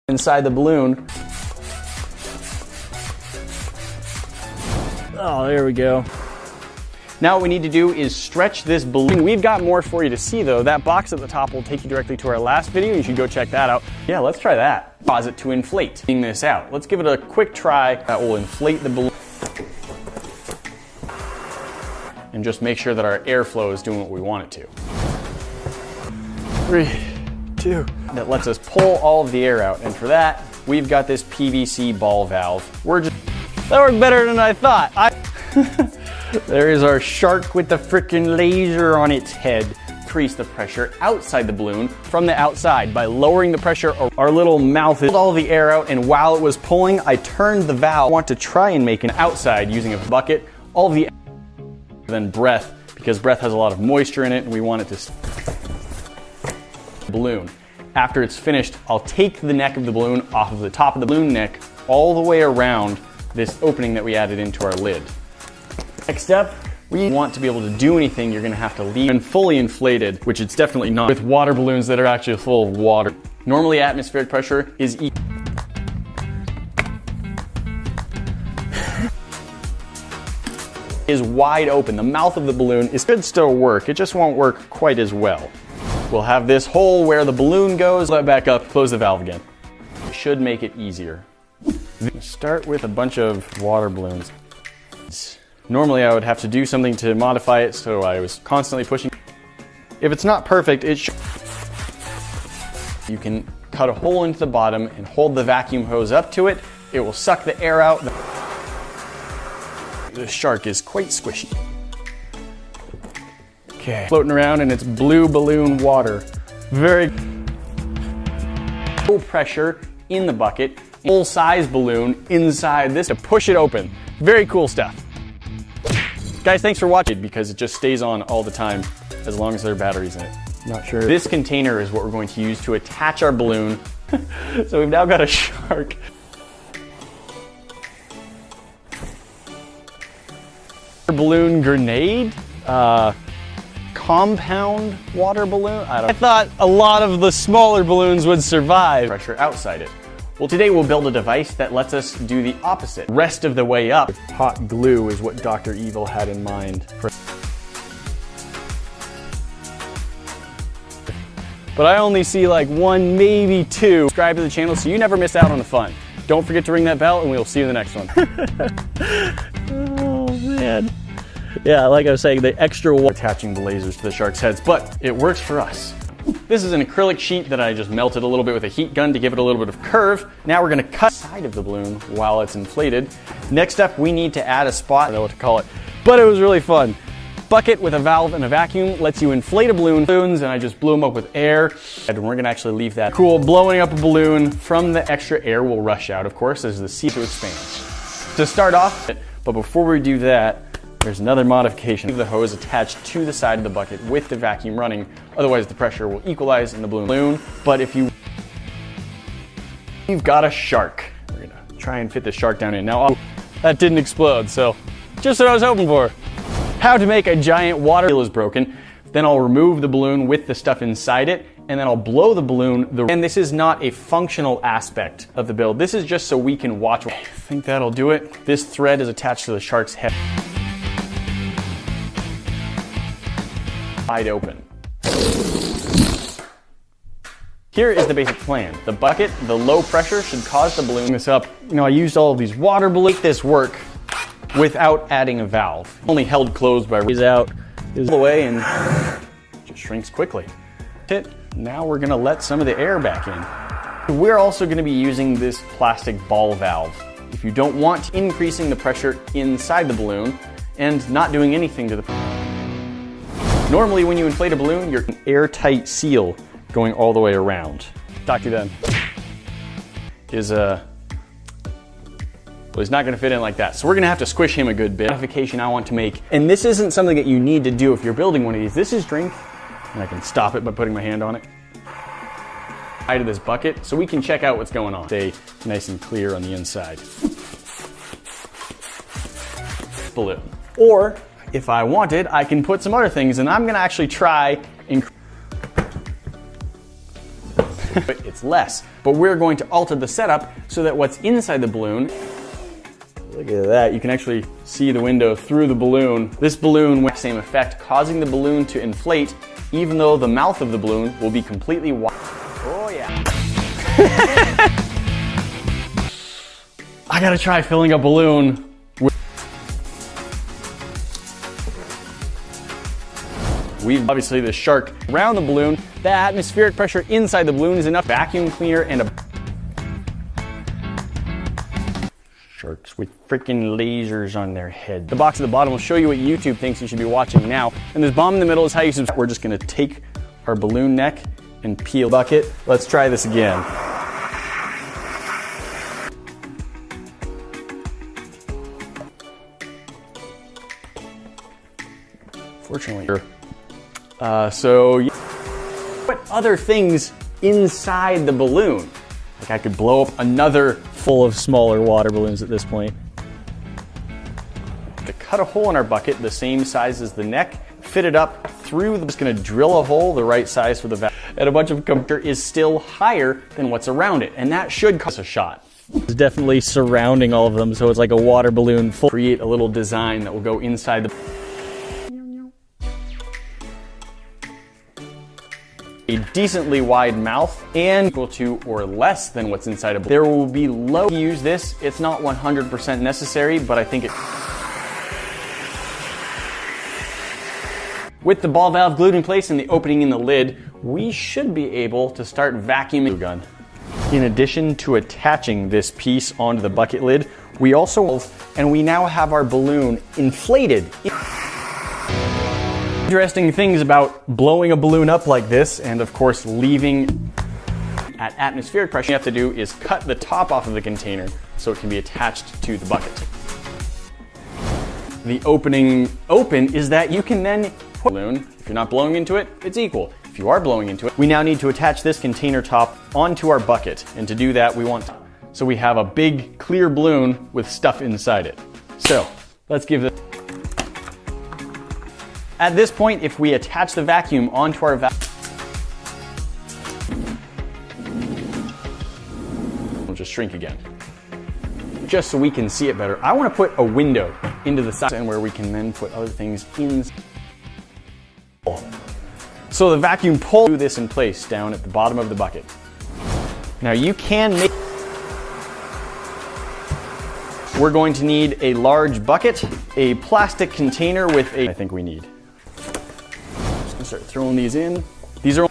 inside the balloon. Oh, there we go. Now what we need to do is stretch this balloon. We've got more for you to see though. That box at the top will take you directly to our last video. You should go check that out. Yeah, let's try that. Pause it to inflate. Taking this out. Let's give it a quick try. That will inflate the balloon. And just make sure that our airflow is doing what we want it to. 3, 2. That lets us pull all of the air out. And for that, we've got this PVC ball valve. That worked better than I thought. There is our shark with the frickin' laser on its head. Increase the pressure outside the balloon from the outside by lowering the pressure. Our little mouth pulled all the air out, and while it was pulling, I turned the valve. I want to try and make an outside using a bucket. All of the then breath, because breath has a lot of moisture in it, and we want it to balloon. After it's finished, I'll take the neck of the balloon off of the top of the balloon neck all the way around this opening that we added into our lid. Next up, we want to be able to do anything, you're gonna have to leave it fully inflated, which it's definitely not with water balloons that are actually full of water. Normally atmospheric pressure is wide open. The mouth of the balloon should still work, it just won't work quite as well. We'll have this hole where the balloon goes, let it back up, close the valve again. It should make it easier. Start with a bunch of water balloons. Normally I would have to do something to modify it, so I was constantly pushing. If it's not perfect, you can cut a hole into the bottom and hold the vacuum hose up to it. It will suck the air out. The shark is quite squishy. Okay, floating around in its blue balloon water. Very low pressure in the bucket. Full size balloon inside this to push it open. Very cool stuff. Guys, thanks for watching, because it just stays on all the time as long as there are batteries in it. Not sure. This container is what we're going to use to attach our balloon. So we've now got a shark. Balloon grenade? Compound water balloon? I thought a lot of the smaller balloons would survive. Pressure outside it. Well, today we'll build a device that lets us do the opposite. Rest of the way up. Hot glue is what Dr. Evil had in mind. But I only see like 1, maybe 2. Subscribe to the channel so you never miss out on the fun. Don't forget to ring that bell, and we'll see you in the next one. Oh man. Yeah, like I was saying, the extra attaching the lasers to the shark's heads, but it works for us. This is an acrylic sheet that I just melted a little bit with a heat gun to give it a little bit of curve. Now we're gonna cut the side of the balloon while it's inflated. Next up, we need to add a spot. I don't know what to call it, but it was really fun. Bucket with a valve and a vacuum lets you inflate a balloon, and I just blew them up with air. And we're gonna actually leave that cool. Blowing up a balloon from the extra air will rush out, of course, as the sea expands. To start off, but before we do that, there's another modification. Leave the hose attached to the side of the bucket with the vacuum running, otherwise the pressure will equalize in the balloon. But if you've got a shark, we're gonna try and fit the shark down in. Now, that didn't explode, so just what I was hoping for. How to make a giant water wheel is broken. Then I'll remove the balloon with the stuff inside it, and then I'll blow the balloon. And this is not a functional aspect of the build. This is just so we can watch. I think that'll do it. This thread is attached to the shark's head. Wide open. Here is the basic plan. The bucket, the low pressure should cause the balloon this up. You know, I used all of these water balloons. Make this work without adding a valve. Only held closed by is out is the way and just shrinks quickly. Now we're gonna let some of the air back in. We're also gonna be using this plastic ball valve. If you don't want increasing the pressure inside the balloon and not doing anything to the normally, when you inflate a balloon, you're an airtight seal going all the way around. Talk to you then. Well, he's not gonna fit in like that. So we're gonna have to squish him a good bit. Modification I want to make, and this isn't something that you need to do if you're building one of these. This is strength, and I can stop it by putting my hand on it. Side of this bucket, so we can check out what's going on. Stay nice and clear on the inside. Balloon. Or, if I wanted, I can put some other things, and I'm gonna actually try and it's less. But we're going to alter the setup so that what's inside the balloon, look at that, you can actually see the window through the balloon. This balloon with the same effect, causing the balloon to inflate, even though the mouth of the balloon will be completely wide. Oh yeah. I gotta try filling a balloon with... We've obviously the shark around the balloon. The atmospheric pressure inside the balloon is enough vacuum cleaner and a... Sharks with freaking lasers on their head. The box at the bottom will show you what YouTube thinks you should be watching now. And this bomb in the middle is how you subscribe. We're just gonna take our balloon neck and peel bucket. Let's try this again. Fortunately, what other things inside the balloon? Like I could blow up another full of smaller water balloons at this point. To cut a hole in our bucket the same size as the neck, fit it up through, just gonna drill a hole the right size for the valve, and a bunch of computer is still higher than what's around it, and that should cause a shot. It's definitely surrounding all of them, so it's like a water balloon full. Create a little design that will go inside the... A decently wide mouth and equal to or less than what's inside a balloon. There will be low use this. It's not 100% necessary, but I think it... With the ball valve glued in place and the opening in the lid, we should be able to start vacuuming the gun. In addition to attaching this piece onto the bucket lid, we also, and we now have our balloon inflated. Interesting things about blowing a balloon up like this, and of course leaving at atmospheric pressure, what you have to do is cut the top off of the container so it can be attached to the bucket. The opening is that you can then put the balloon. If you're not blowing into it, it's equal. If you are blowing into it, we now need to attach this container top onto our bucket, and to do that so we have a big clear balloon with stuff inside it. So let's give this... At this point, if we attach the vacuum onto our it'll just shrink again. Just so we can see it better, I want to put a window into the side and where we can then put other things in. So the vacuum pulls this in place down at the bottom of the bucket. Now you can make... We're going to need a large bucket, a plastic container with a... I think we need. Start throwing these in. These are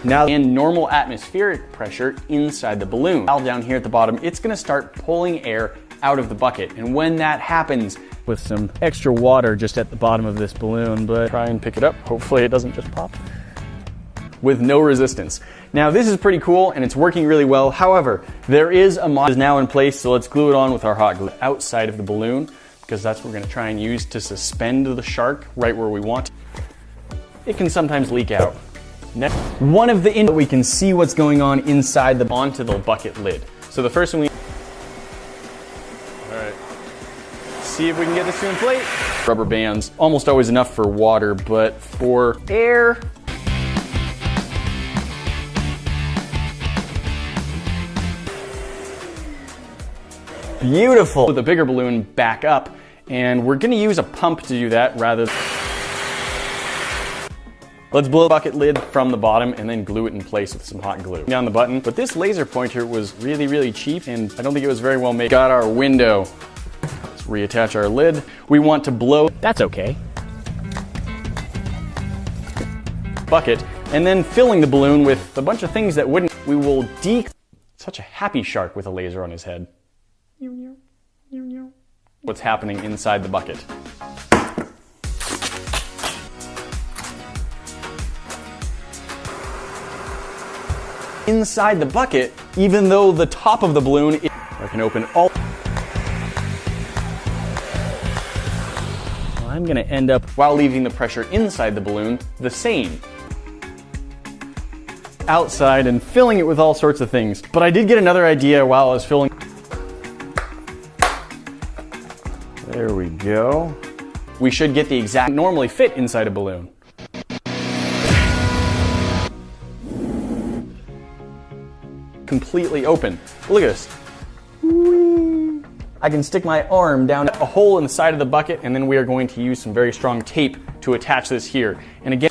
now in normal atmospheric pressure inside the balloon. Valve down here at the bottom, it's gonna start pulling air out of the bucket. And when that happens, with some extra water just at the bottom of this balloon, but try and pick it up. Hopefully it doesn't just pop. With no resistance. Now this is pretty cool and it's working really well. However, there is a mod now in place, so let's glue it on with our hot glue outside of the balloon, because that's what we're gonna try and use to suspend the shark right where we want. It can sometimes leak out. Next, one of the we can see what's going on inside onto the bucket lid. So the first thing we... Alright. See if we can get this to inflate. Rubber bands, almost always enough for water, but for air... Beautiful! With the bigger balloon back up, and we're gonna use a pump to do that rather than... Let's blow the bucket lid from the bottom and then glue it in place with some hot glue. Down the button, but this laser pointer was really cheap and I don't think it was very well made. Got our window. Let's reattach our lid. We want to blow... That's okay. Bucket, and then filling the balloon with a bunch of things that wouldn't... We will Such a happy shark with a laser on his head. What's happening inside the bucket. Inside the bucket, even though the top of the balloon I can open all... Well, I'm gonna end up, while leaving the pressure inside the balloon, the same. Outside and filling it with all sorts of things. But I did get another idea while I was filling. There we go. We should get the exact normally fit inside a balloon. completely open. Look at this. Whee! I can stick my arm down a hole in the side of the bucket, and then we are going to use some very strong tape to attach this here. And again,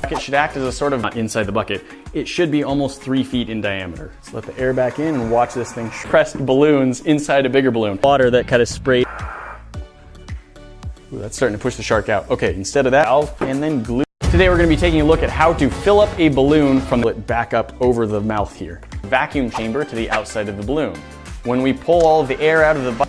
it should act as a sort of inside the bucket. It should be almost 3 feet in diameter. So let the air back in and watch this thing press balloons inside a bigger balloon. Water that kind of sprayed. Ooh, that's starting to push the shark out. Okay, instead of that, valve and then glue. Today we're going to be taking a look at how to fill up a balloon from it back up over the mouth here. Vacuum chamber to the outside of the balloon. When we pull all of the air out of the